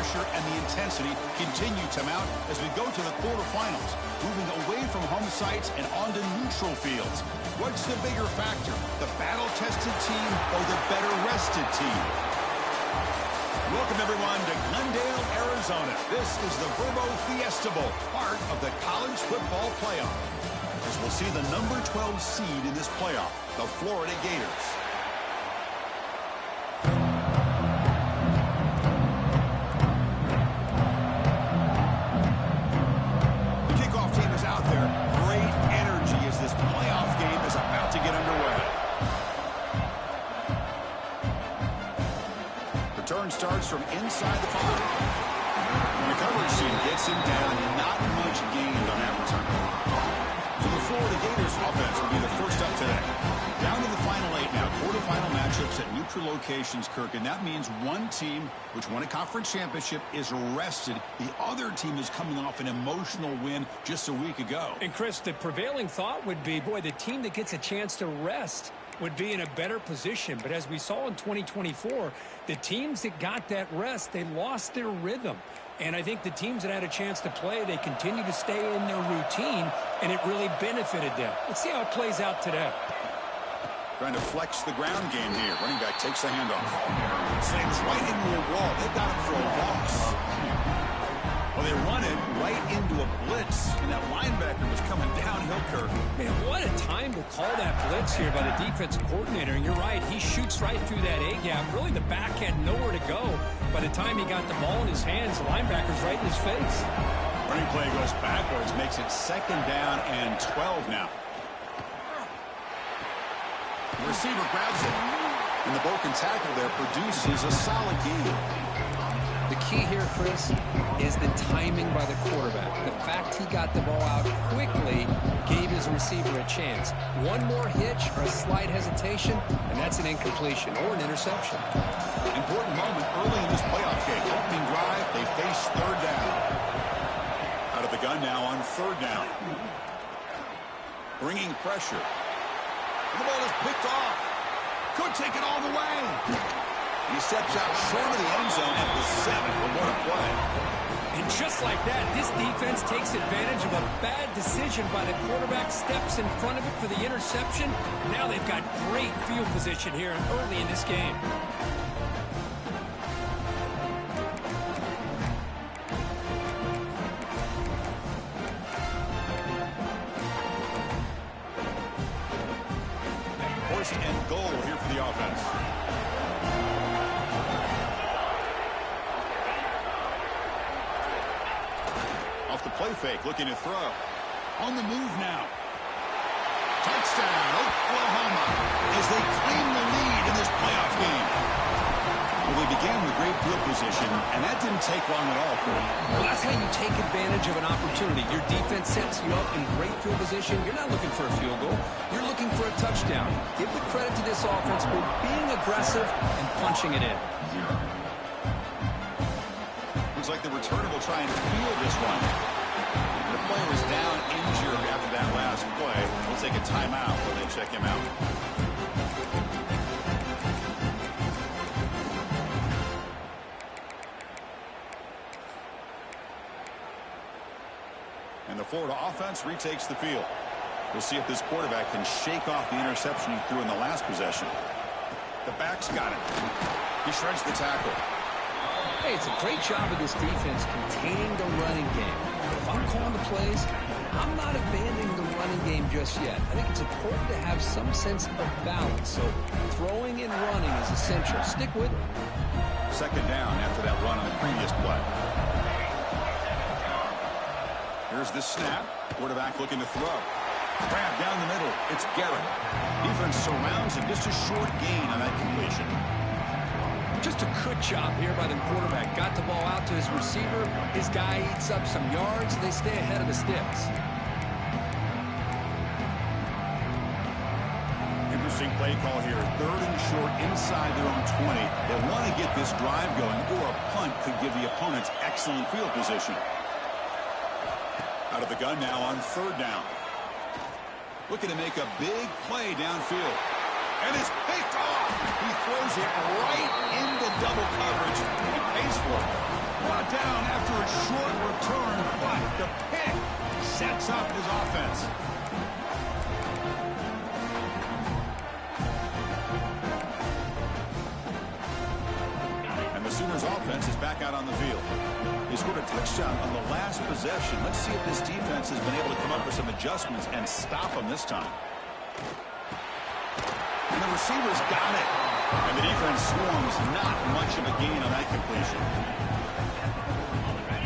pressure and the intensity continue to mount as we go to the quarterfinals, moving away from home sites and onto neutral fields. What's the bigger factor, the battle-tested team or the better-rested team? Welcome, everyone, to Glendale, Arizona. This is the Verbo Fiesta Bowl, part of the college football playoff. As we'll see the number 12 seed in this playoff, the Florida Gators. The kickoff team is out there. Great energy as this playoff game is about to get underway. Return starts from inside the 5. The coverage team gets him down, not much gained on that return. So the Florida Gators offense will be the first up today. Down to the final 8 now. Quarterfinal matchups at neutral locations, Kirk. And that means one team, which won a conference championship, is rested. The other team is coming off an emotional win just a week ago. And, Chris, the prevailing thought would be, boy, the team that gets a chance to rest would be in a better position. But as we saw in 2024, the teams that got that rest, they lost their rhythm. And I think the teams that had a chance to play, they continue to stay in their routine, and it really benefited them. Let's see how it plays out today. Trying to flex the ground game here. Running back takes the handoff. Slams right into a wall. They've got him for a loss. Well, they run it right into a blitz, and that linebacker was coming downhill, Kirk. Man, what a time to call that blitz here by the defensive coordinator. And you're right, he shoots right through that A-gap. Really, the back had nowhere to go. By the time he got the ball in his hands, the linebacker's right in his face. Running play goes backwards, makes it 2nd down and 12 now. The receiver grabs it, and the broken tackle there produces a solid gain. The key here, Chris, is the timing by the quarterback. The fact he got the ball out quickly gave his receiver a chance. One more hitch or a slight hesitation, and that's an incompletion or an interception. Important moment early in this playoff game. Opening drive, they face 3rd down. Out of the gun now on 3rd down. Bringing pressure. And the ball is picked off. Could take it all the way. He steps out short of the end zone at the 7. We're going to play. And just like that, this defense takes advantage of a bad decision by the quarterback, steps in front of it for the interception. Now they've got great field position here early in this game. First and goal here for the offense. Off the play fake, looking to throw. On the move now. Touchdown, Oklahoma, as they claim the lead in this playoff game. Well, they began with great field position, and that didn't take long at all, Corey. Well, that's how you take advantage of an opportunity. Your defense sets you up in great field position. You're not looking for a field goal. You're looking for a touchdown. Give the credit to this offense for being aggressive and punching it in. Looks like the returner will try and field this one. The player was down injured after that last play. We'll take a timeout when they check him out. And the Florida offense retakes the field. We'll see if this quarterback can shake off the interception he threw in the last possession. The back's got it. He shreds the tackle. Hey, it's a great job of this defense containing the running game. If I'm calling the plays, I'm not abandoning the running game just yet. I think it's important to have some sense of balance. So throwing and running is essential. Stick with it. 2nd down after that run on the previous play. Here's the snap. Quarterback looking to throw. Grab down the middle. It's Garrett. Defense surrounds him. Just a short gain on that completion. Just a good job here by the quarterback. Got the ball out to his receiver. His guy eats up some yards. They stay ahead of the sticks. Interesting play call here. 3rd and short inside their own 20. They want to get this drive going, or a punt could give the opponents excellent field position. Out of the gun now on 3rd down. Looking to make a big play downfield. And it's picked off. He throws it right into double coverage. He pays for it. up his offense. And the Sooners offense is back out on the field. He scored a touchdown on the last possession. Let's see if this defense has been able to come up with some adjustments and stop him this time. And the receivers got it. And the defense swarms not much of a gain on that completion.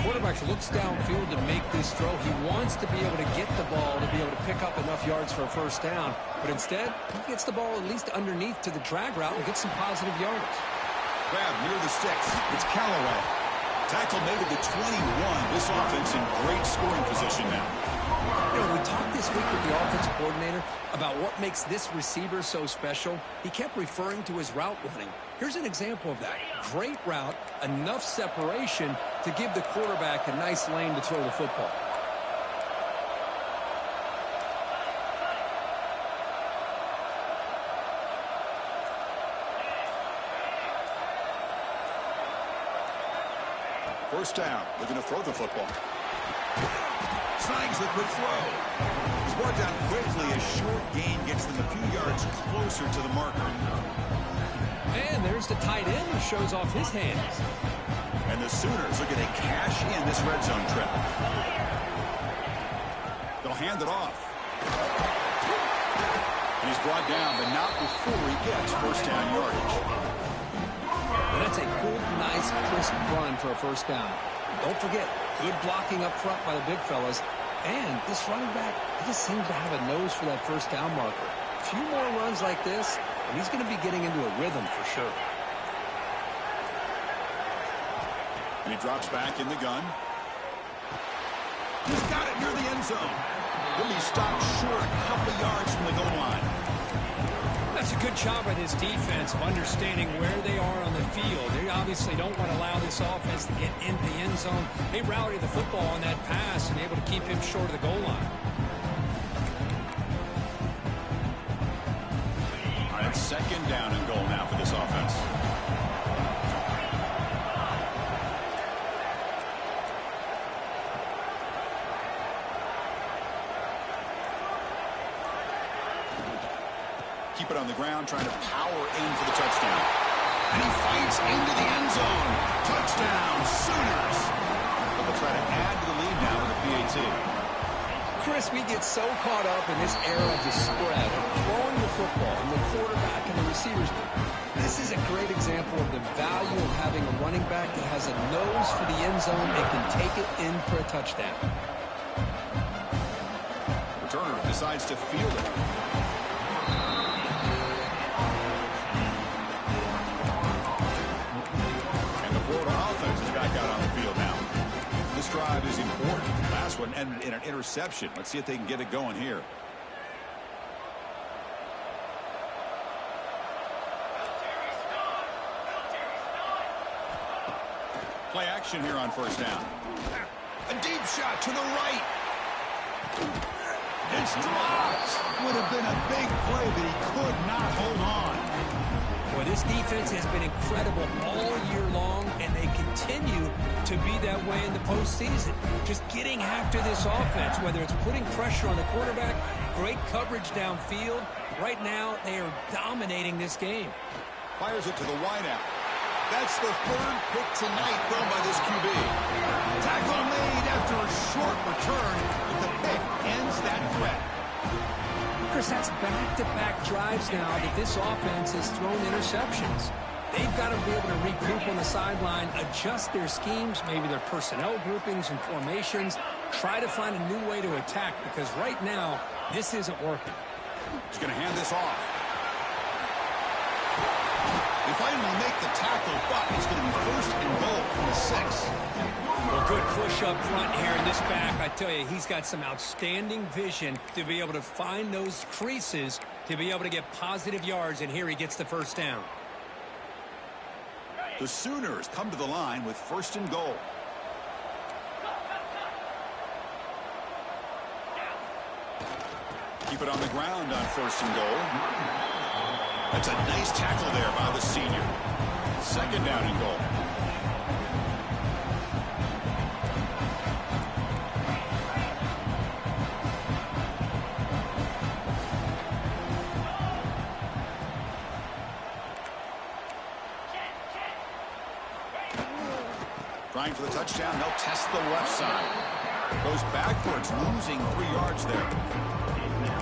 Quarterback looks downfield to make this throw. He wants to be able to get the ball to be able to pick up enough yards for a first down. But instead, he gets the ball at least underneath to the drag route and gets some positive yardage. Grab near the sticks. It's Callaway. Tackle made at the 21. This offense in great scoring position now. You know, we talked this week with the offensive coordinator about what makes this receiver so special. He kept referring to his route running. Here's an example of that. Great route, enough separation to give the quarterback a nice lane to throw the football. First down. Looking to throw the football. Snags the quick throw. He's brought down quickly. A short gain gets them a few yards closer to the marker. And there's the tight end who shows off his hands. And the Sooners are going to cash in this red zone trap. They'll hand it off. And he's brought down, but not before he gets first down yardage. And that's a good, nice, crisp run for a first down. Don't forget, good blocking up front by the big fellas. And this running back, he just seems to have a nose for that first down marker. A few more runs like this, and he's going to be getting into a rhythm for sure. And he drops back in the gun. He's got it near the end zone. He'll be stopped short a couple yards from the goal line. That's a good job by this defense of understanding where they are on the field. They obviously don't want to allow this offense to get into the end zone. They routed the football on that pass and able to keep him short of the goal line. All right, second down and goal now for this offense. Keep it on the ground, trying to power in for the touchdown. And he fights into the end zone. Touchdown, Sooners. But they'll try to add to the lead now with a PAT. Chris, we get so caught up in this era of the spread, of throwing the football, and the quarterback and the receivers. This is a great example of the value of having a running back that has a nose for the end zone and can take it in for a touchdown. Returner decides to field it. Drive is important. Last one ended in an interception. Let's see if they can get it going here. Play action here on first down. A deep shot to the right. It's dropped. Would have been a big play, but he could not hold on. Boy, this defense has been incredible all year long, and they continue to be that way in the postseason. Just getting after this offense, whether it's putting pressure on the quarterback, great coverage downfield. Right now, they are dominating this game. Fires it to the wideout. That's the third pick tonight thrown by this QB. Tackle made after a short return, but the pick ends that threat. Chris, that's back-to-back drives now that this offense has thrown interceptions. They've got to be able to regroup on the sideline, adjust their schemes, maybe their personnel groupings and formations, try to find a new way to attack, because right now, this isn't working. He's going to hand this off. They finally make the tackle, but it's going to be first and goal from the 6. Well, good push up front here in this back. I tell you, he's got some outstanding vision to be able to find those creases, to be able to get positive yards, and here he gets the first down. The Sooners come to the line with first and goal. Keep it on the ground on first and goal. That's a nice tackle there by the senior. Second down and goal. Trying for the touchdown. They'll test the left side. Goes backwards, losing 3 yards there.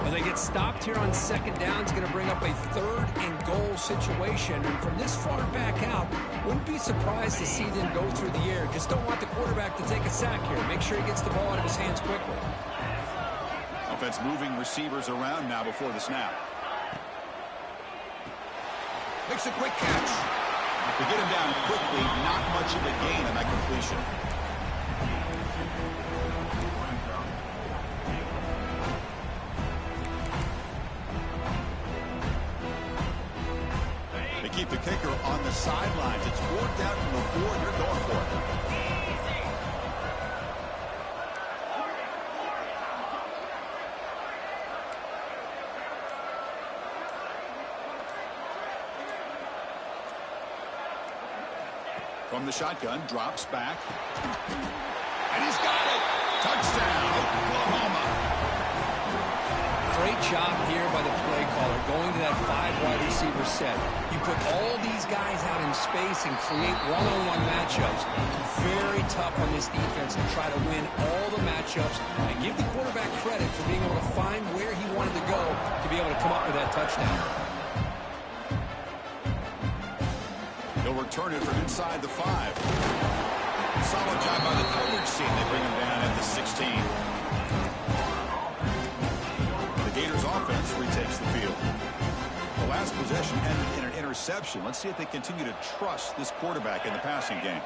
Well, they get stopped here on second down. It's going to bring up a 3rd and goal situation. And from this far back out, wouldn't be surprised to see them go through the air. Just don't want the quarterback to take a sack here. Make sure he gets the ball out of his hands quickly. Offense moving receivers around now before the snap. Makes a quick catch. To get him down quickly, not much of a gain on that completion. They keep the kicker on the sidelines. It's 4th down from the 4, and you're going for it. From the shotgun, drops back. And he's got it! Touchdown, Oklahoma! Great job here by the play caller, going to that 5 wide receiver set. You put all these guys out in space and create one-on-one matchups. Very tough on this defense to try to win all the matchups and give the quarterback credit for being able to find where he wanted to go to be able to come up with that touchdown. He'll return it from inside the 5. Solid job by the coverage team. They bring him down at the 16. The Gators offense retakes the field. The last possession ended in an interception. Let's see if they continue to trust this quarterback in the passing game.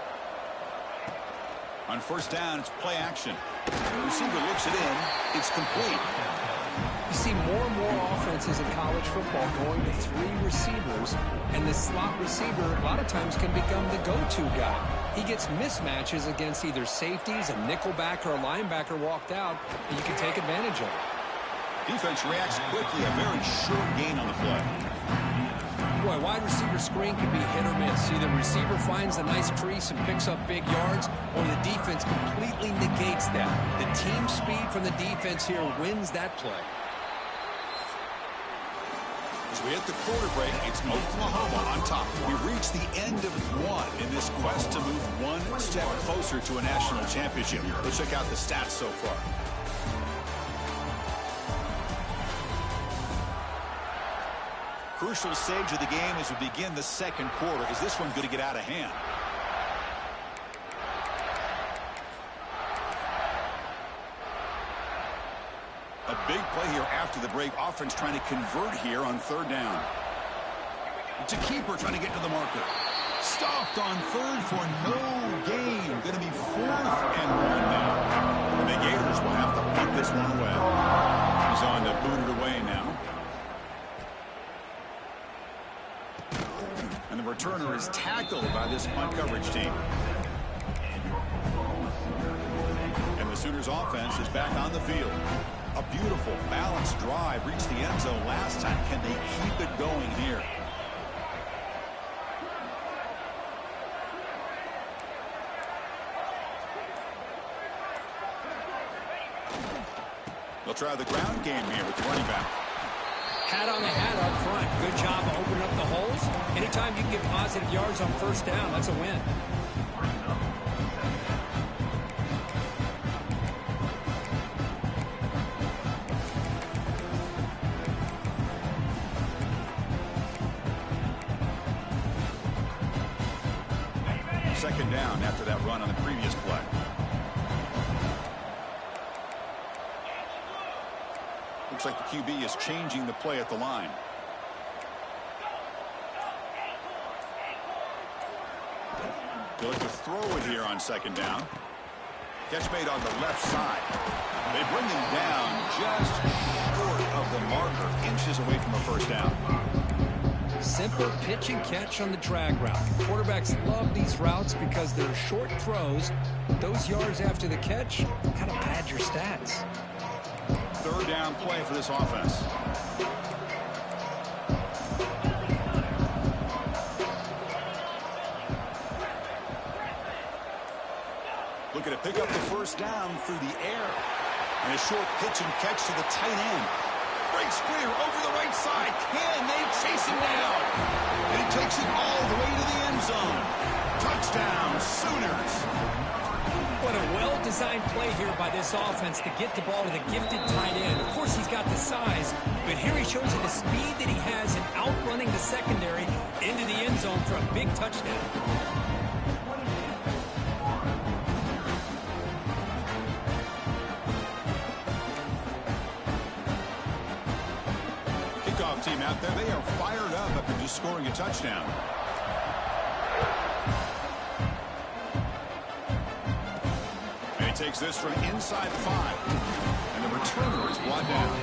On 1st down, it's play action. The receiver looks it in. It's complete. You see more and more offenses in college football going to 3 receivers, and the slot receiver a lot of times can become the go-to guy. He gets mismatches against either safeties, a nickelback, or a linebacker walked out, and you can take advantage of it. Defense reacts quickly, a very short gain on the play. Boy, wide receiver screen can be hit or miss. Either receiver finds a nice crease and picks up big yards, or the defense completely negates that. The team speed from the defense here wins that play. As we hit the quarter break, it's Oklahoma on top. We've reached the end of 1 in this quest to move 1 step closer to a national championship. Let's check out the stats so far. Crucial stage of the game as we begin the 2nd quarter. Is this one going to get out of hand? A big play here after the break. Offense trying to convert here on 3rd down. It's a keeper trying to get to the marker. Stopped on 3rd for no gain. Going to be 4th and 1 now. And the Gators will have to punt this one away. He's on to boot it away now. And the returner is tackled by this punt coverage team. And the Sooners offense is back on the field. A beautiful, balanced drive reached the end zone last time. Can they keep it going here? They'll try the ground game here with the running back. Hat on the hat up front. Good job of opening up the holes. Anytime you can get positive yards on 1st down, that's a win. Second down after that run on the previous play. Looks like the QB is changing the play at the line. They'll look to throw it here on 2nd down. Catch made on the left side. They bring him down just short of the marker, inches away from a 1st down. Simple pitch and catch on the drag route. Quarterbacks love these routes because they're short throws. Those yards after the catch kind of pad your stats. 3rd down play for this offense. Looking to pick up the 1st down through the air. And a short pitch and catch to the tight end. Breaks clear over the right side. Can they chase him down? And he takes it all the way to the end zone. Touchdown, Sooners. What a well-designed play here by this offense to get the ball to the gifted tight end. Of course, he's got the size, but here he shows you the speed that he has in outrunning the secondary into the end zone for a big touchdown. Kickoff team out there, they are fired up after just scoring a touchdown. Takes this from inside the 5. And the returner is brought down.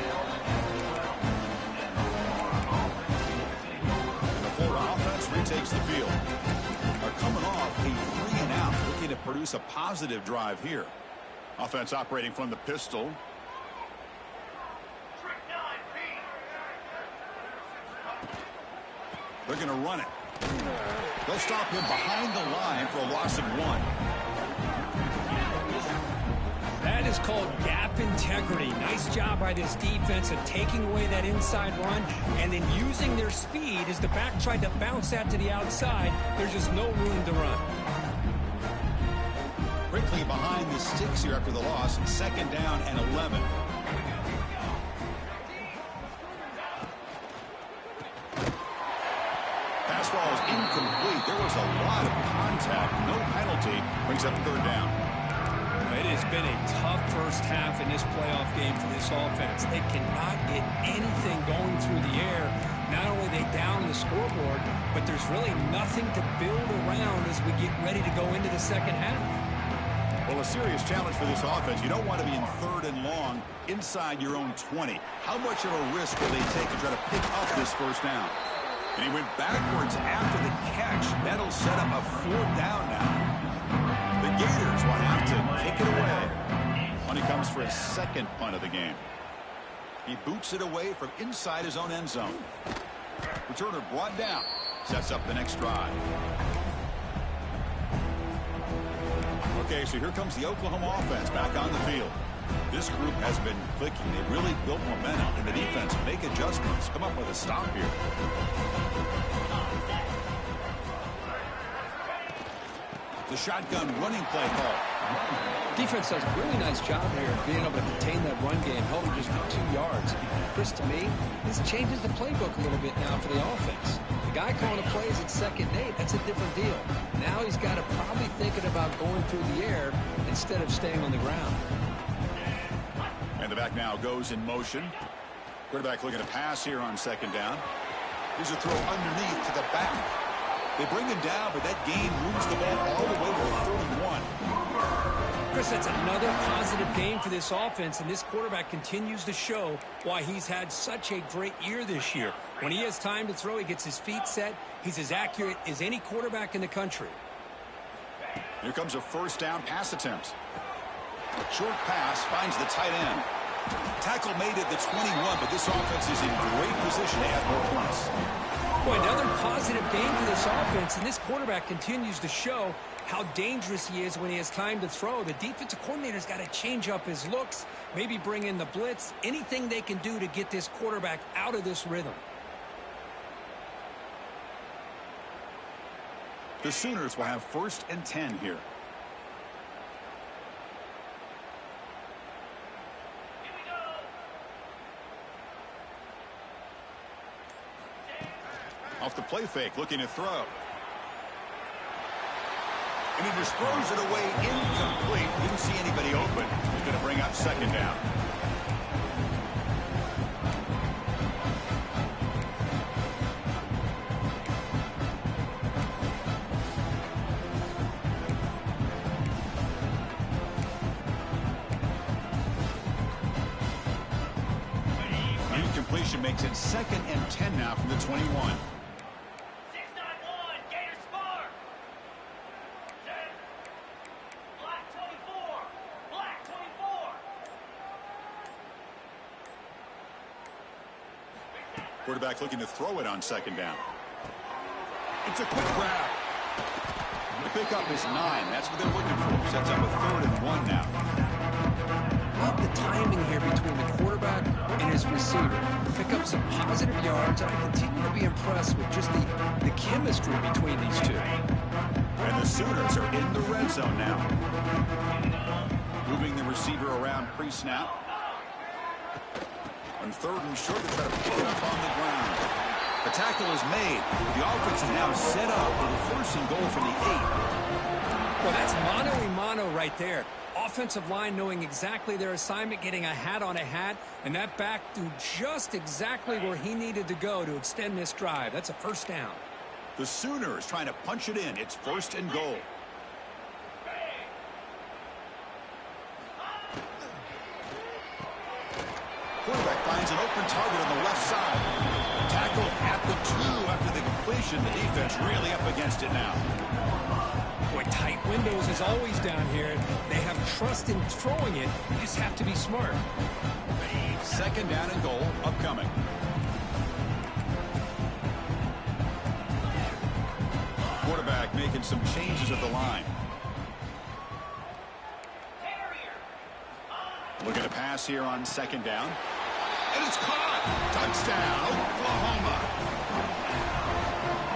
And the Florida offense retakes the field. Are coming off a 3-and-out, looking to produce a positive drive here. Offense operating from the pistol. They're going to run it. They'll stop him behind the line for a loss of 1. That is called gap integrity. Nice job by this defense of taking away that inside run and then using their speed as the back tried to bounce that to the outside. There's just no room to run. Quickly behind the sticks here after the loss. 2nd down and 11. Pass ball is incomplete. There was a lot of contact. No penalty. Brings up 3rd down. It has been a tough first half in this playoff game for this offense. They cannot get anything going through the air. Not only are they down the scoreboard, but there's really nothing to build around as we get ready to go into the second half. Well, a serious challenge for this offense. You don't want to be in 3rd and long inside your own 20. How much of a risk will they take to try to pick up this first down? And he went backwards after the catch. That'll set up a 4th down now. The Gators will have to kick it away. When he comes for his 2nd punt of the game. He boots it away from inside his own end zone. Returner brought down. Sets up the next drive. Okay, so here comes the Oklahoma offense back on the field. This group has been clicking. They really built momentum in the defense. Make adjustments. Come up with a stop here. The shotgun running play call. Defense does a really nice job here of being able to contain that run game, held just for 2 yards. Chris, to me, this changes the playbook a little bit now for the offense. The guy calling the plays at 2nd and 8, that's a different deal. Now he's got to probably thinking about going through the air instead of staying on the ground. And the back now goes in motion. Quarterback looking to pass here on 2nd down. Here's a throw underneath to the back. They bring him down, but that gain moves the ball all the way to 31. Chris, that's another positive game for this offense, and this quarterback continues to show why he's had such a great year this year. When he has time to throw, he gets his feet set. He's as accurate as any quarterback in the country. Here comes a 1st down pass attempt. A short pass finds the tight end. Tackle made at the 21, but this offense is in great position to add more points. Boy, another positive game for this offense, and this quarterback continues to show how dangerous he is when he has time to throw. The defensive coordinator's got to change up his looks, maybe bring in the blitz, anything they can do to get this quarterback out of this rhythm. The Sooners will have 1st and 10 here. Off the play fake, looking to throw. And he just throws it away incomplete. Didn't see anybody open. He's going to bring up 2nd down. Incompletion makes it 2nd and 10 now from the 21. Quarterback looking to throw it on 2nd down. It's a quick grab. The pickup is 9. That's what they're looking for. Sets up a 3rd and 1 now. Love the timing here between the quarterback and his receiver. Pick up some positive yards, and I continue to be impressed with just the chemistry between these two. And the Sooners are in the red zone now. Moving the receiver around pre-snap. On 3rd and short, they try to pick it up on the ground. The tackle is made. The offense is now set up for the 1st and goal from the 8. Well, that's mano-a-mano right there. Offensive line knowing exactly their assignment, getting a hat on a hat, and that back threw just exactly where he needed to go to extend this drive. That's a 1st down. The Sooners trying to punch it in. It's 1st and goal. Quarterback finds an open target on the left side. Tackle at the 2 after the completion. The defense really up against it now. Boy, tight windows is always down here. They have trust in throwing it. You just have to be smart. 2nd down and goal upcoming. Quarterback making some changes at the line. Looking to pass here on 2nd down. And it's caught. Touchdown, Oklahoma.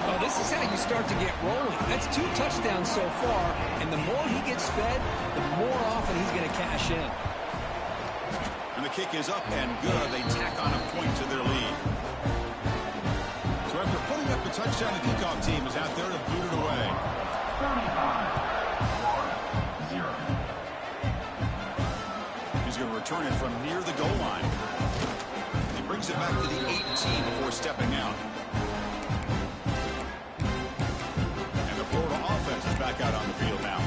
Well, this is how you start to get rolling. That's 2 touchdowns so far, and the more he gets fed, the more often he's going to cash in. And the kick is up and good. They tack on a point to their lead. So after putting up the touchdown, the kickoff team is out there to boot it away. 35-0. He's going to return it from near the goal line. He brings it back to the 18 before stepping out. Back out on the field now.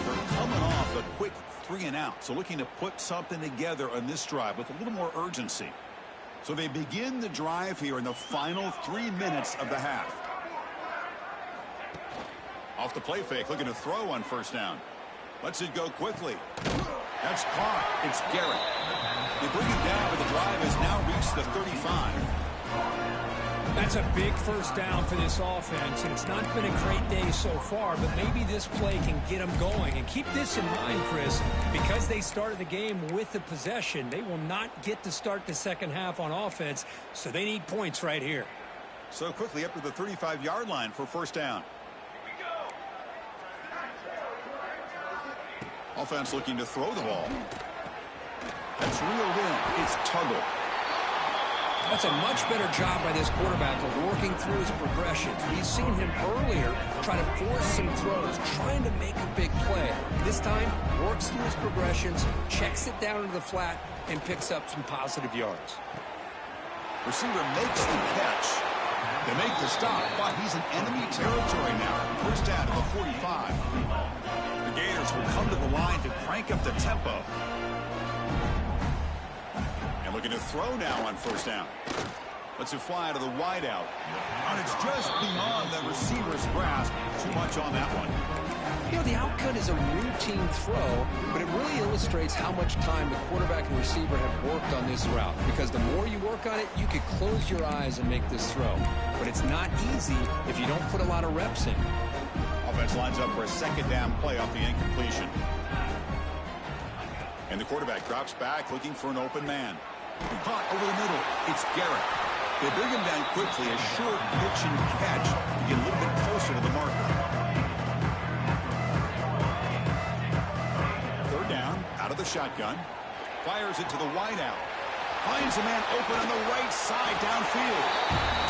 They're coming off a quick 3-and-out, so looking to put something together on this drive with a little more urgency. So they begin the drive here in the final 3 minutes of the half. Off the play fake, looking to throw on 1st down. Lets it go quickly. That's caught. It's Garrett. They bring it down, but the drive has now reached the 35. That's a big 1st down for this offense, and it's not been a great day so far, but maybe this play can get them going. And keep this in mind, Chris, because they started the game with the possession, they will not get to start the 2nd half on offense, so they need points right here. So quickly up to the 35-yard line for 1st down. Offense looking to throw the ball. That's reeled in. It's Tuggle. That's a much better job by this quarterback of working through his progressions. We've seen him earlier try to force some throws, trying to make a big play. This time, works through his progressions, checks it down into the flat, and picks up some positive yards. Receiver makes the catch. They make the stop, but he's in enemy territory now. 1st down to the 45. The Gators will come to the line to crank up the tempo. And looking to throw now on 1st down. Lets it fly to the wideout. And it's just beyond the receiver's grasp. Too much on that one. You know, the outcut is a routine throw, but it really illustrates how much time the quarterback and receiver have worked on this route. Because the more you work on it, you could close your eyes and make this throw. But it's not easy if you don't put a lot of reps in. Offense lines up for a 2nd down play off the incompletion. And the quarterback drops back looking for an open man. Caught over the middle. It's Garrett. They bring him down quickly. A short pitch and catch to get a little bit closer to the marker. 3rd down, out of the shotgun. Fires it to the wideout. Finds a man open on the right side downfield.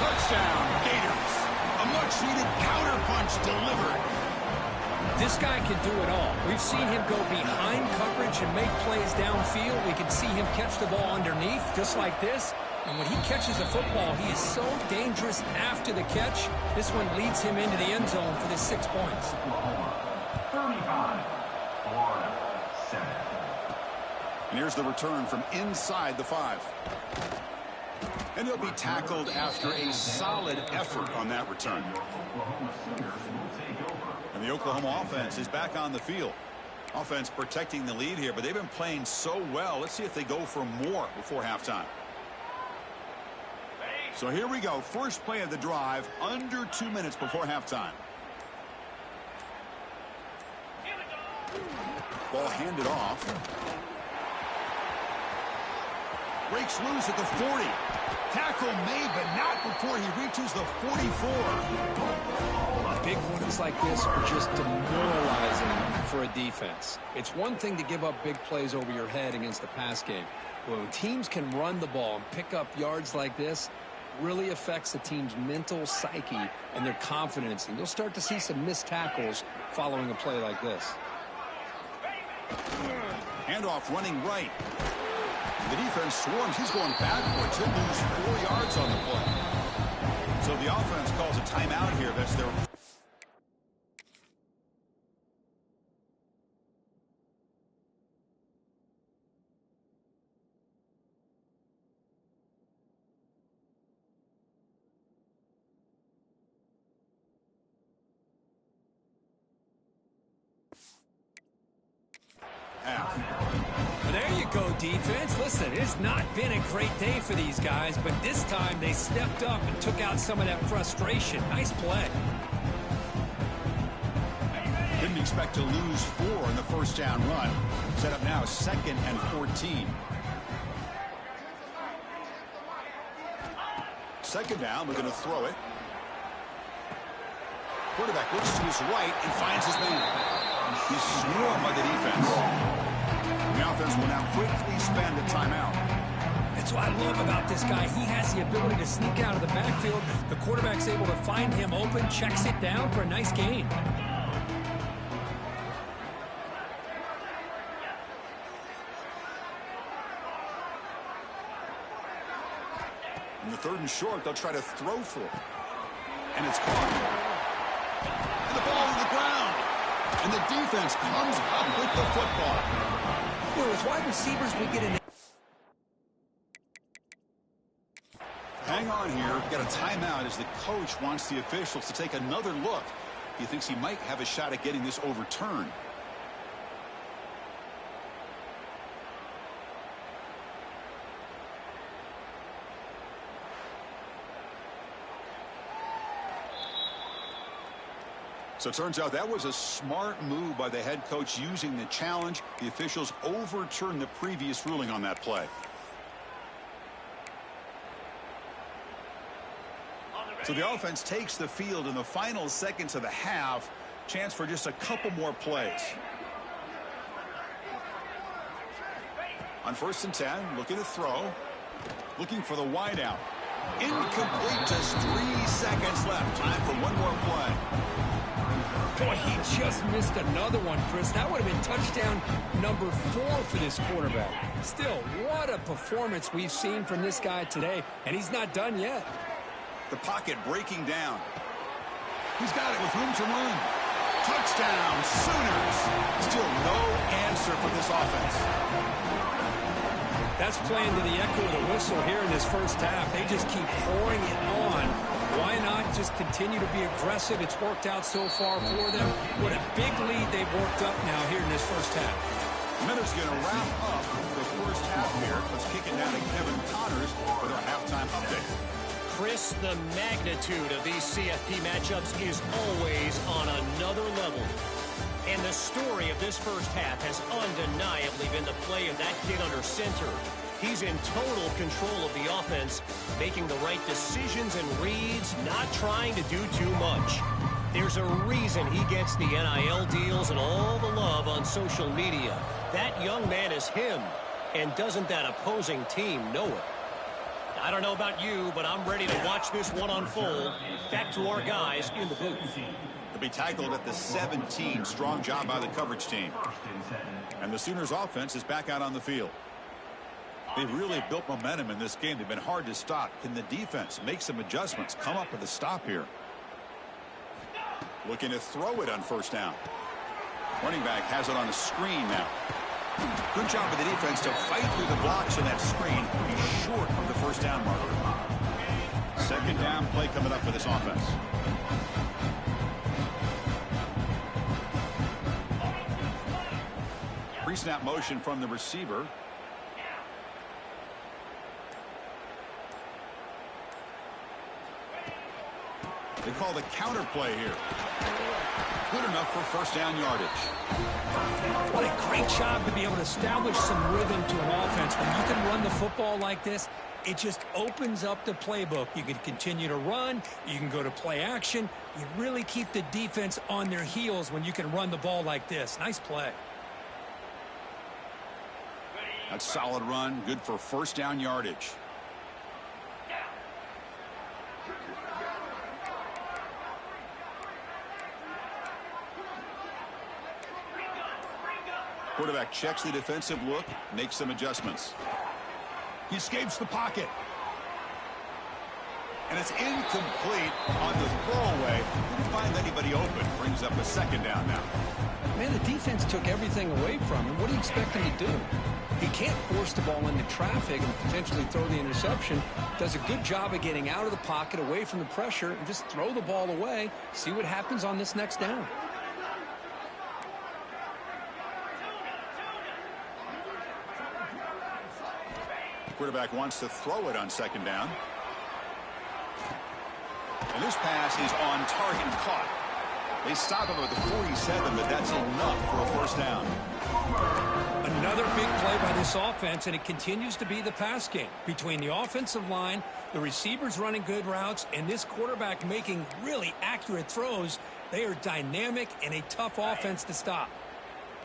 Touchdown, Gators. A much-needed counterpunch delivered. This guy can do it all. We've seen him go behind coverage and make plays downfield. We can see him catch the ball underneath, just like this. And when he catches a football, he is so dangerous after the catch. This one leads him into the end zone for the 6 points. 35, Florida 7. And here's the return from inside the 5. And he'll be tackled after a solid effort on that return. And the Oklahoma offense is back on the field. Offense protecting the lead here, but they've been playing so well. Let's see if they go for more before halftime. So here we go. First play of the drive, under 2 minutes before halftime. Ball handed off. Breaks loose at the 40. Tackle made, but not before he reaches the 44. Big ones like this are just demoralizing for a defense. It's one thing to give up big plays over your head against the pass game. When teams can run the ball and pick up yards like this, really affects the team's mental psyche and their confidence. And you'll start to see some missed tackles following a play like this. Handoff running right. The defense swarms. He's going backwards. He'll lose 4 yards on the play. So the offense calls a timeout here. That's their... Well, there you go, defense. Listen, it's not been a great day for these guys, but this time they stepped up and took out some of that frustration. Nice play. Didn't expect to lose 4 in the first down run. Set up now 2nd and 14. Second down, we're going to throw it. Quarterback looks to his right and finds his man. He's swarmed by the defense. The offense will now quickly spend a timeout. That's what I love about this guy. He has the ability to sneak out of the backfield. The quarterback's able to find him open, checks it down for a nice gain. In the 3rd and short, they'll try to throw for it. And it's caught. And the ball on the ground. And the defense comes up with the football. Well, as wide receivers, we get in. Hang on here. Got a timeout as the coach wants the officials to take another look. He thinks he might have a shot at getting this overturned. So it turns out that was a smart move by the head coach using the challenge. The officials overturned the previous ruling on that play. So the offense takes the field in the final seconds of the half. Chance for just a couple more plays. On 1st and 10, looking to throw. Looking for the wide out. Incomplete, just 3 seconds left. Time for one more play. Boy, he just missed another one, Chris. That would have been touchdown number 4 for this quarterback. Still, what a performance we've seen from this guy today, and he's not done yet. The pocket breaking down. He's got it with room to run. Touchdown, Sooners. Still no answer for this offense. That's playing to the echo of the whistle here in this first half. They just keep pouring it on. Why not just continue to be aggressive? It's worked out so far for them. What a big lead they've worked up now here in this first half. Minutes going to wrap up the first half here. Let's kick it down to Kevin Connors with our halftime update. Chris, the magnitude of these CFP matchups is always on another level. And the story of this first half has undeniably been the play of that kid under center. He's in total control of the offense, making the right decisions and reads, not trying to do too much. There's a reason he gets the NIL deals and all the love on social media. That young man is him, and doesn't that opposing team know it? I don't know about you, but I'm ready to watch this one unfold. Back to our guys in the booth. To be tackled at the 17. Strong job by the coverage team. And the Sooners offense is back out on the field. They've really built momentum in this game. They've been hard to stop. Can the defense make some adjustments? Come up with a stop here. Looking to throw it on 1st down. Running back has it on a screen now. Good job of the defense to fight through the blocks in that screen. He's short of the 1st down marker. 2nd down play coming up for this offense. Pre-snap motion from the receiver. They call the counter play here. Good enough for 1st down yardage. What a great great job to be able to establish some rhythm to an offense. When you can run the football like this, it just opens up the playbook. You can continue to run. You can go to play action. You really keep the defense on their heels when you can run the ball like this. Nice play. A solid run, good for first down yardage. Quarterback checks the defensive look, makes some adjustments. He escapes the pocket. And it's incomplete on the throwaway. Didn't find anybody open. Brings up a second down now. Man, the defense took everything away from him. What do you expect him to do? He can't force the ball into traffic and potentially throw the interception. Does a good job of getting out of the pocket, away from the pressure, and just throw the ball away. See what happens on this next down. Quarterback wants to throw it on second down. And this pass is on target and caught. They stop him at the 47, but that's enough for a first down. Another big play by this offense, and it continues to be the pass game. Between the offensive line, the receivers running good routes, and this quarterback making really accurate throws, they are dynamic and a tough offense to stop.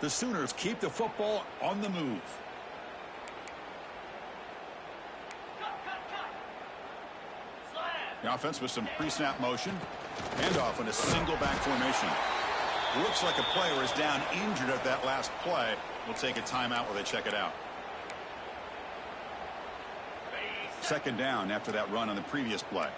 The Sooners keep the football on the move. The offense with some pre-snap motion. Handoff in a single back formation. Looks like a player is down injured at that last play. We'll take a timeout while they check it out. Second down after that run on the previous play.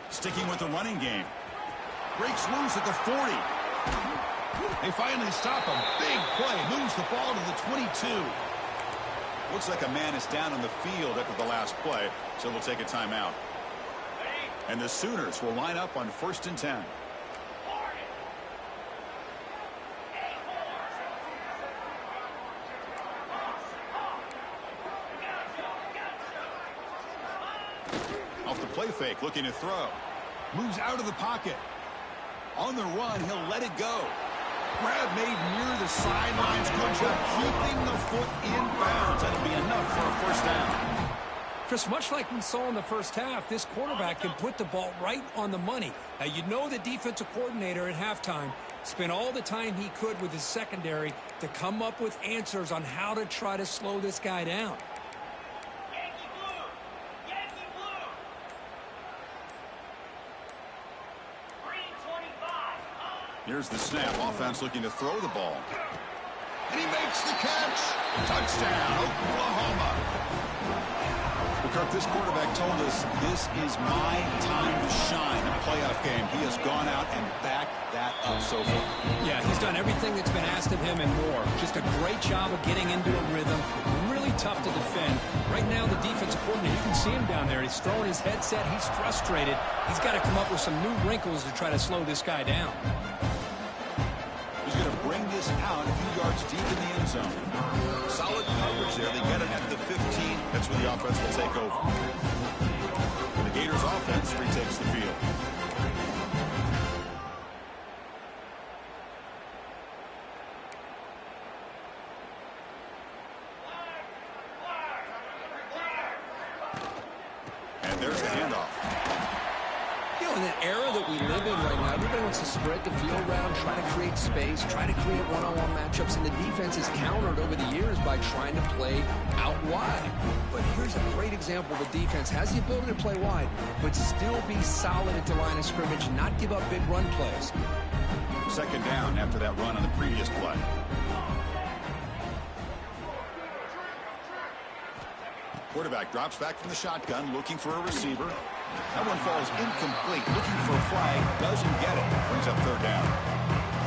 Sticking with the running game. Breaks loose at the 40. They finally stop him. Big play. Moves the ball to the 22. Looks like a man is down on the field after the last play, so we'll take a timeout. And the Sooners will line up on 1st and 10. Off the play fake, looking to throw. Moves out of the pocket. On the run, he'll let it go. Grab made near the sidelines. Good job keeping the foot in bounds. That'll be enough for a first down. Chris, much like we saw in the first half, this quarterback can put the ball right on the money. Now, you know the defensive coordinator at halftime spent all the time he could with his secondary to come up with answers on how to try to slow this guy down. Here's the snap. Offense looking to throw the ball. And he makes the catch. Touchdown, Oklahoma. Kirk, this quarterback told us this is my time to shine in a playoff game. He has gone out and backed that up so far. Yeah, he's done everything that's been asked of him and more. Just a great job of getting into a rhythm. Really tough to defend. Right now, the defensive coordinator, you can see him down there. He's throwing his headset. He's frustrated. He's got to come up with some new wrinkles to try to slow this guy down. He's going to bring this out a few yards deep in the end zone. Solid coverage there. They get it at the 15. That's where the offense will take over. The Gators offense retakes the field. And there's the handoff. You know, in the era that we live in right now, everybody wants to spread the field around, try to create space, try to create one-on-one matchups, and the defense is countered over the years by trying to play out wide. But here's a great example. The defense has the ability to play wide, but still be solid at the line of scrimmage, not give up big run plays. Second down after that run on the previous play. Quarterback drops back from the shotgun, looking for a receiver. That one falls incomplete, looking for a flag, doesn't get it. Brings up third down.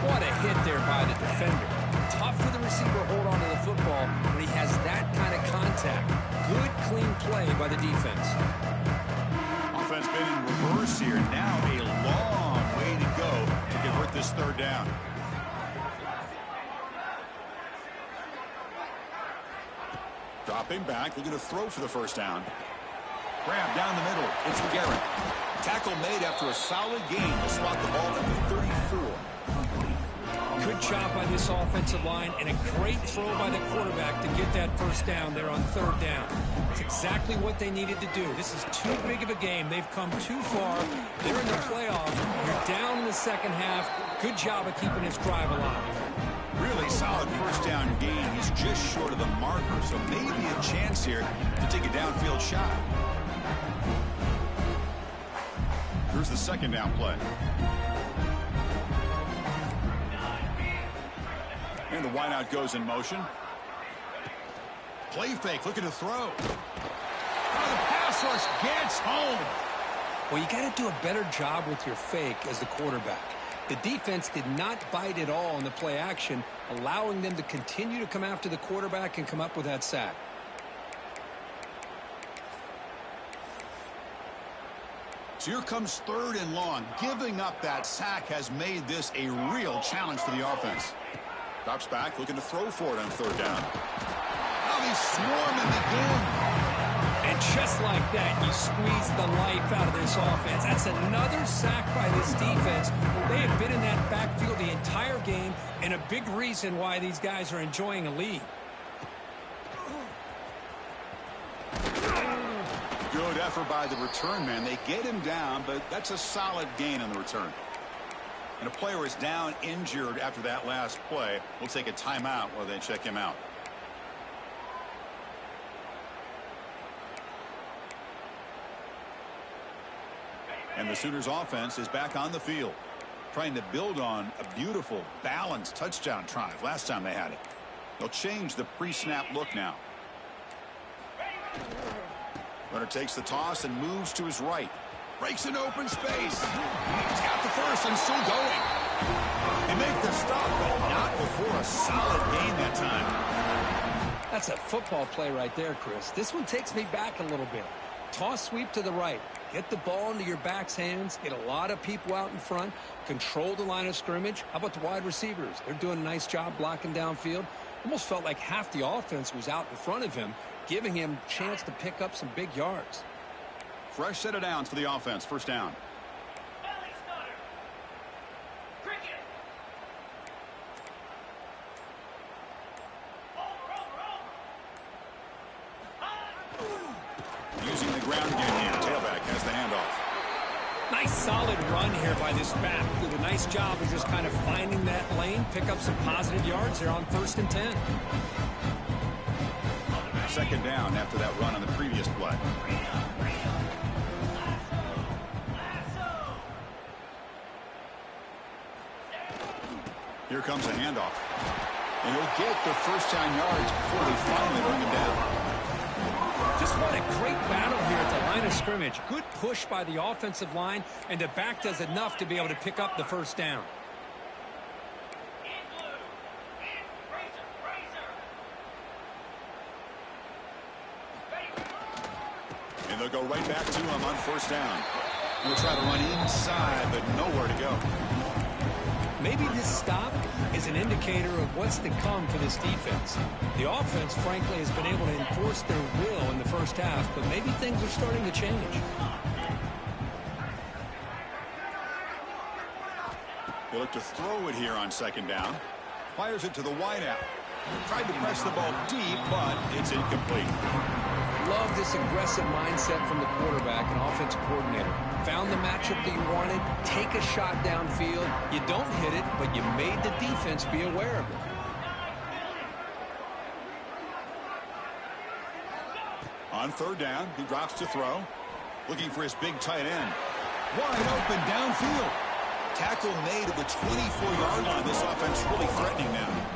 What a hit there by the defender. Tough for the receiver to hold on to the football when he has that kind of contact. Good, clean play by the defense. Offense been in reverse here. Now a long way to go to convert this third down. Dropping back, looking to throw for the first down. Grab down the middle. It's McGarren. Tackle made after a solid gain to swat the ball at the 34. Good job by this offensive line and a great throw by the quarterback to get that first down there on third down. It's exactly what they needed to do. This is too big of a game. They've come too far. They're in the playoff. You're down in the second half. Good job of keeping this drive alive. Really solid first down gain. He's just short of the marker, so maybe a chance here to take a downfield shot. Here's the second down play. And the wideout goes in motion. Play fake, looking to throw. Oh, the pass rush gets home. Well, you got to do a better job with your fake as the quarterback. The defense did not bite at all in the play action, allowing them to continue to come after the quarterback and come up with that sack. So here comes third and long. Giving up that sack has made this a real challenge for the offense. Drops back, looking to throw for it on third down. Now he's swarming again. And just like that, you squeeze the life out of this offense. That's another sack by this defense. They have been in that backfield the entire game, and a big reason why these guys are enjoying a lead. Good effort by the return man. They get him down, but that's a solid gain on the return. And a player is down injured after that last play. We'll take a timeout while they check him out. And the Sooners offense is back on the field, trying to build on a beautiful, balanced touchdown drive last time they had it. They'll change the pre-snap look now. Runner takes the toss and moves to his right. Breaks an open space. He's got the first and still going. They make the stop, but not before a solid gain that time. That's a football play right there, Chris. This one takes me back a little bit. Toss sweep to the right. Get the ball into your back's hands. Get a lot of people out in front. Control the line of scrimmage. How about the wide receivers? They're doing a nice job blocking downfield. Almost felt like half the offense was out in front of him, giving him a chance to pick up some big yards. Fresh set of downs for the offense. First down. Using the ground game here. Tailback has the handoff. Nice solid run here by this back. Did a nice job of just kind of finding that lane, pick up some positive yards there on 1st and 10. Second down after that run on the previous play. Here comes a handoff. And he'll get the first down yards before they finally bring him down. Just what a great battle here at the line of scrimmage. Good push by the offensive line, and the back does enough to be able to pick up the first down. And they'll go right back to him on first down. We'll try to run inside, but nowhere to go. Maybe this stop is an indicator of what's to come for this defense. The offense, frankly, has been able to enforce their will in the first half, but maybe things are starting to change. They look to throw it here on second down. Fires it to the wideout. Tried to press the ball deep, but it's incomplete. Love this aggressive mindset from the quarterback and offensive coordinator. Found the matchup that you wanted, take a shot downfield. You don't hit it, but you made the defense be aware of it. On third down, he drops to throw. Looking for his big tight end. Wide open downfield. Tackle made at the 24-yard line. This offense really threatening now.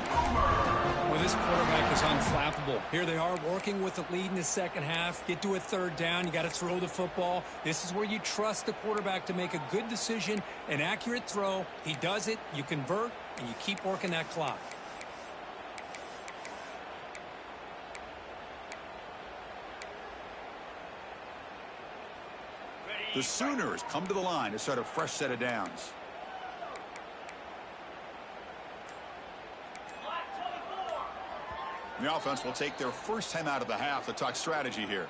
Well, this quarterback is unflappable. Here they are working with the lead in the second half. Get to a third down. You got to throw the football. This is where you trust the quarterback to make a good decision, an accurate throw. He does it. You convert, and you keep working that clock. The Sooners come to the line to start a fresh set of downs. The offense will take their first time out of the half to talk strategy here.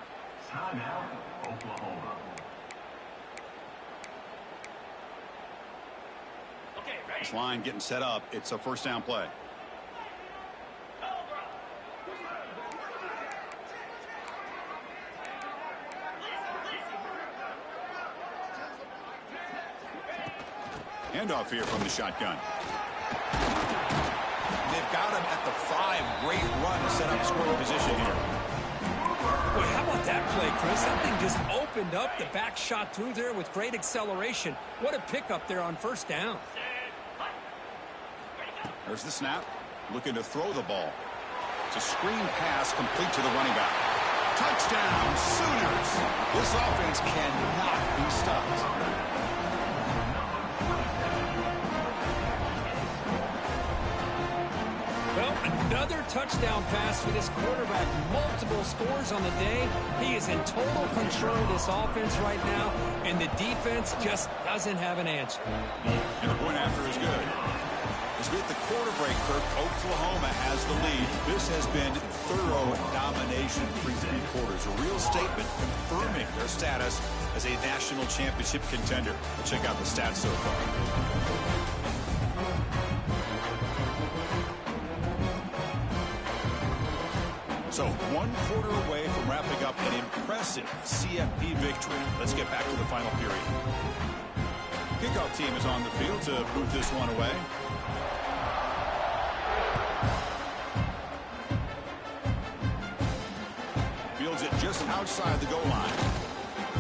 This line getting set up. It's a first down play. Handoff here from the shotgun. They've got him at the 5. Great run to set up scoring position here. Boy, how about that play, Chris? That thing just opened up. The back shot through there with great acceleration. What a pickup there on first down. There's the snap. Looking to throw the ball. It's a screen pass complete to the running back. Touchdown, Sooners! This offense cannot be stopped. Well, another touchdown pass for this quarterback. Multiple scores on the day. He is in total control of this offense right now, and the defense just doesn't have an answer. And the point after is good. As we hit the quarter break, Kirk, Oklahoma has the lead. This has been thorough domination through 3 quarters. A real statement confirming their status as a national championship contender. Let's check out the stats so far. So 1 quarter away from wrapping up an impressive CFP victory. Let's get back to the final period. Kickoff team is on the field to boot this one away. Fields it just outside the goal line.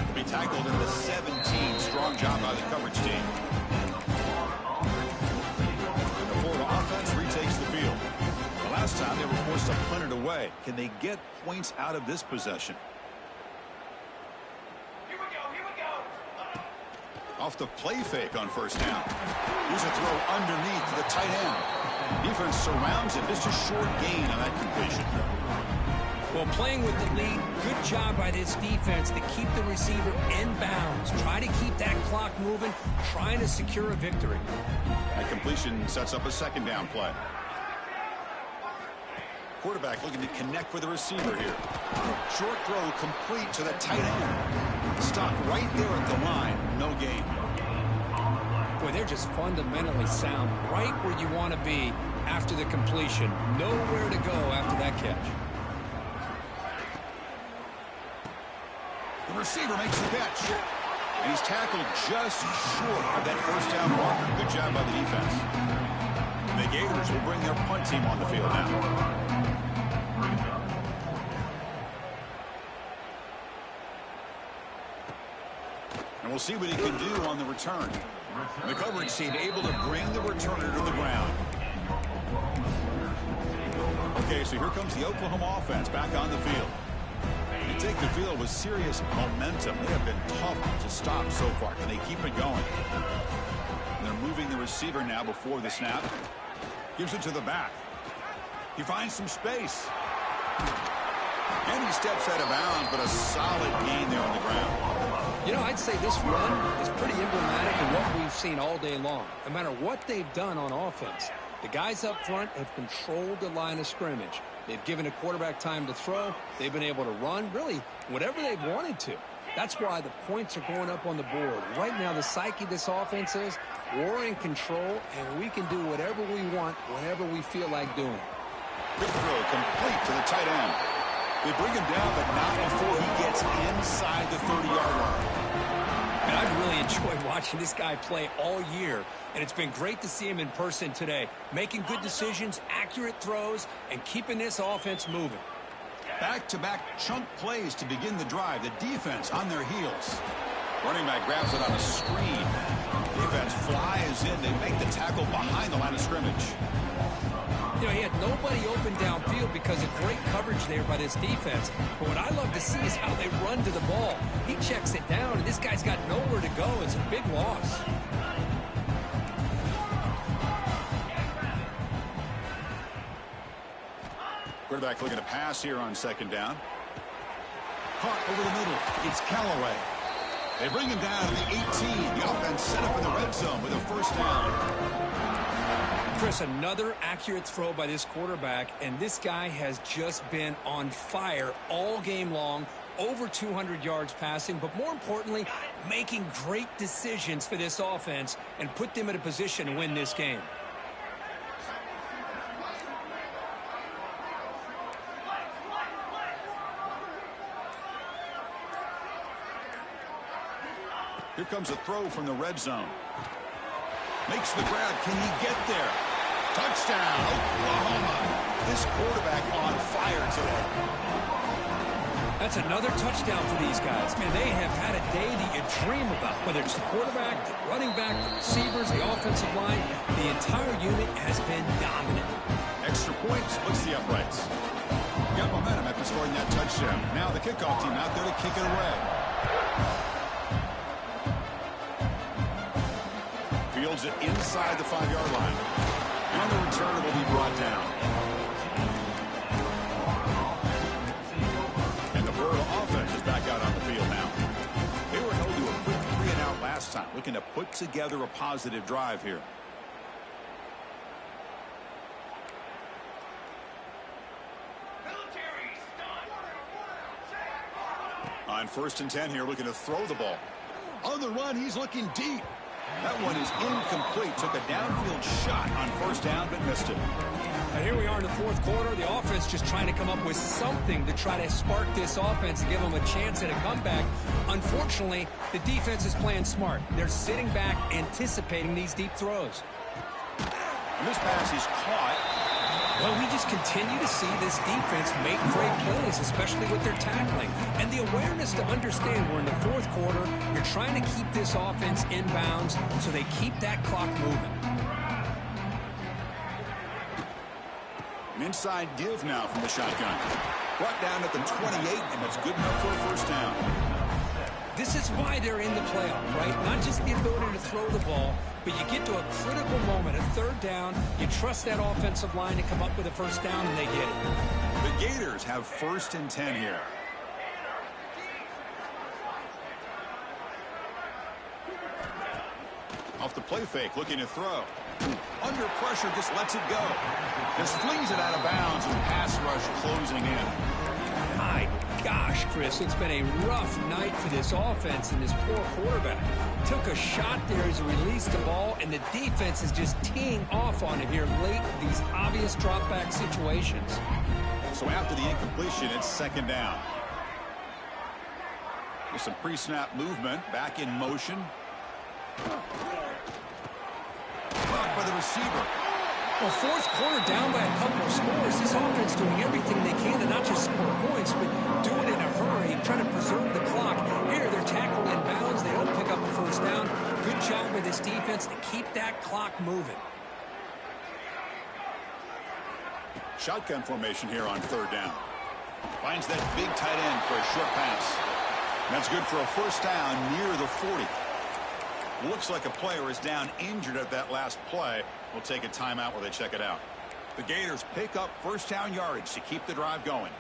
Will be tackled in the 17. Strong job by the coverage team. The Florida offense retakes the field. Last time they were forced to punt it away. Can they get points out of this possession? Here we go. Off the play fake on first down. Here's a throw underneath to the tight end. Defense surrounds it. Just a short gain on that completion. Well, playing with the lead, good job by this defense to keep the receiver in bounds. Try to keep that clock moving, trying to secure a victory. That completion sets up a second down play. Quarterback looking to connect with the receiver here. Short throw complete to the tight end. Stop right there at the line. No gain. Boy, they're just fundamentally sound. Right where you want to be after the completion. Nowhere to go after that catch. The receiver makes the catch. And he's tackled just short of that first down marker. Good job by the defense. The Gators will bring their punt team on the field now. And we'll see what he can do on the return. The coverage team able to bring the returner to the ground. Okay, so here comes the Oklahoma offense back on the field. They take the field with serious momentum. They have been tough to stop so far. Can they keep it going? And they're moving the receiver now before the snap. Gives it to the back. He finds some space. And he steps out of bounds, but a solid gain there on the ground. You know, I'd say this run is pretty emblematic of what we've seen all day long. No matter what they've done on offense, the guys up front have controlled the line of scrimmage. They've given a quarterback time to throw. They've been able to run, really, whatever they've wanted to. That's why the points are going up on the board. Right now, the psyche of this offense is we're in control, and we can do whatever we want whenever we feel like doing it. Good throw, complete to the tight end. They bring him down, but not before he gets inside the 30-yard line. And I've really enjoyed watching this guy play all year, and it's been great to see him in person today, making good decisions, accurate throws, and keeping this offense moving. Back-to-back chunk plays to begin the drive. The defense on their heels. Running back grabs it on a screen. Defense flies in. They make the tackle behind the line of scrimmage. You know, he had nobody open downfield because of great coverage there by this defense. But what I love to see is how they run to the ball. He checks it down, and this guy's got nowhere to go. It's a big loss. Quarterback looking to pass here on second down. Caught over the middle. It's Callaway. They bring him down to the 18. The offense set up in the red zone with a first down. Chris, another accurate throw by this quarterback, and this guy has just been on fire all game long, over 200 yards passing, but more importantly, making great decisions for this offense and put them in a position to win this game. Here comes a throw from the red zone. Makes the grab. Can he get there? Touchdown, Oklahoma. This quarterback on fire today. That's another touchdown for these guys. Man, they have had a day that you dream about. Whether it's the quarterback, the running back, the receivers, the offensive line, the entire unit has been dominant. Extra point splits the uprights. Got momentum after scoring that touchdown. Now the kickoff team out there to kick it away. Fields it inside the 5-yard line. And the return will be brought down. And the Burrow offense is back out on the field now. They were held to a quick 3-and-out last time, looking to put together a positive drive here. On 1st and 10 here, looking to throw the ball. On the run, he's looking deep. That one is incomplete. Took a downfield shot on 1st down, but missed it. And here we are in the 4th quarter. The offense just trying to come up with something to try to spark this offense and give them a chance at a comeback. Unfortunately, the defense is playing smart. They're sitting back, anticipating these deep throws. And this pass is caught. Well, we just continue to see this defense make great plays, especially with their tackling. And the awareness to understand we're in the 4th quarter, you're trying to keep this offense in bounds so they keep that clock moving. An inside give now from the shotgun. Brought down at the 28, and that's good enough for a 1st down. This is why they're in the playoff, right? Not just the ability to throw the ball, but you get to a critical moment, a 3rd down, you trust that offensive line to come up with a 1st down, and they get it. The Gators have 1st and 10 here. Off the play fake, looking to throw. Under pressure, just lets it go. Just flings it out of bounds, and pass rush closing in. My gosh, Chris, it's been a rough night for this offense and this poor quarterback. Took a shot there as he released the ball, and the defense is just teeing off on him here late in these obvious drop-back situations. So after the incompletion, it's 2nd down. With some pre-snap movement, back in motion. Blocked by the receiver. Well, 4th quarter down by a couple of scores. This offense doing everything they can to not just score points, but do it in a hurry, trying to preserve the clock. Here, they're tackled in bounds. They don't pick up a 1st down. Good job by this defense to keep that clock moving. Shotgun formation here on 3rd down. Finds that big tight end for a short pass. That's good for a 1st down near the 40. Looks like a player is down injured at that last play. We'll take a timeout while they check it out. The Gators pick up 1st down yardage to keep the drive going.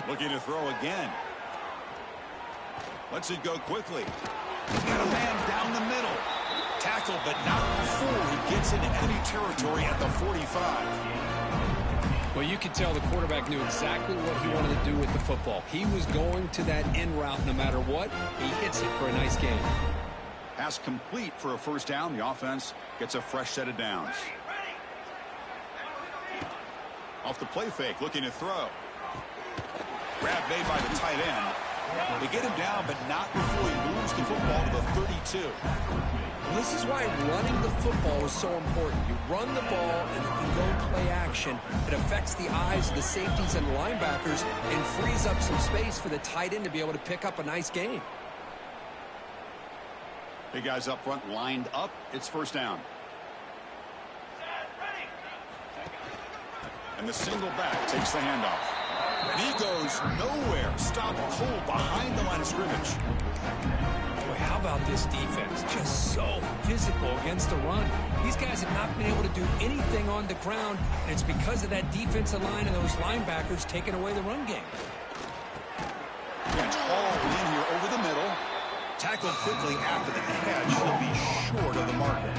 Looking to throw again. Lets it go quickly. He's got a man down the middle. Tackled, but not before he gets into enemy territory at the 45. Well, you could tell the quarterback knew exactly what he wanted to do with the football. He was going to that end route no matter what. He hits it for a nice game. Pass complete for a 1st down. The offense gets a fresh set of downs. Off the play fake, looking to throw. Grab made by the tight end. They get him down, but not before he moves the football to the 32. And this is why running the football is so important. You run the ball and you can go play action. It affects the eyes of the safeties and the linebackers and frees up some space for the tight end to be able to pick up a nice gain. Big guys up front lined up. It's 1st down. And the single back takes the handoff. And he goes nowhere. Stopped cold behind the line of scrimmage. Boy, how about this defense? Just so physical against the run. These guys have not been able to do anything on the ground, and it's because of that defensive line and those linebackers taking away the run game. Gets hauled in here over the middle. Tackled quickly after the catch. He'll be short of the marker.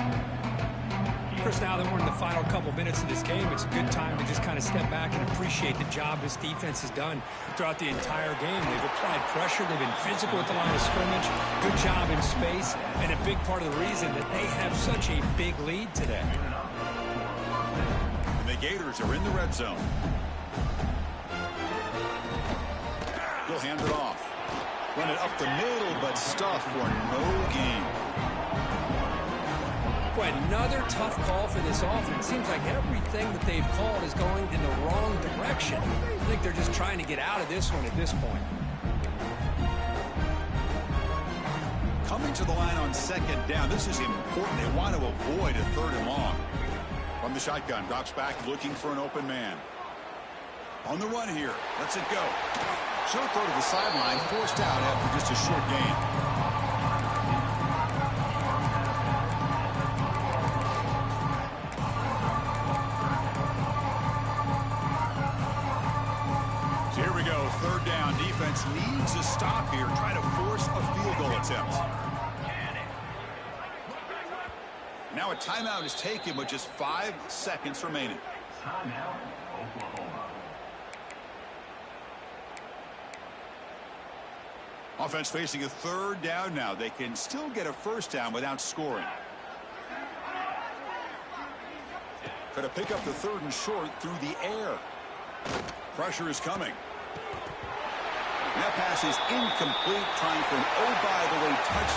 course, now that we're in the final couple minutes of this game, it's a good time to just kind of step back and appreciate the job this defense has done throughout the entire game. They've applied pressure. They've been physical at the line of scrimmage. Good job in space, and a big part of the reason that they have such a big lead today. And the Gators are in the red zone. He'll hand it off. Run it up the middle, but stuff for no gain. Boy, another tough call for this offense. Seems like everything that they've called is going in the wrong direction. I think they're just trying to get out of this one at this point. Coming to the line on second down. This is important. They want to avoid a 3rd and long. From the shotgun, drops back looking for an open man. On the run here. Lets it go. Short throw to the sideline. Forced out after just a short gain. Defense needs a stop here, try to force a field goal attempt. Now a timeout is taken with just 5 seconds remaining. Timeout, Oklahoma. Offense facing a 3rd down now. They can still get a 1st down without scoring. Got to pick up the 3rd and short through the air. Pressure is coming. That pass is incomplete, trying for an oh-by-the-way touchdown.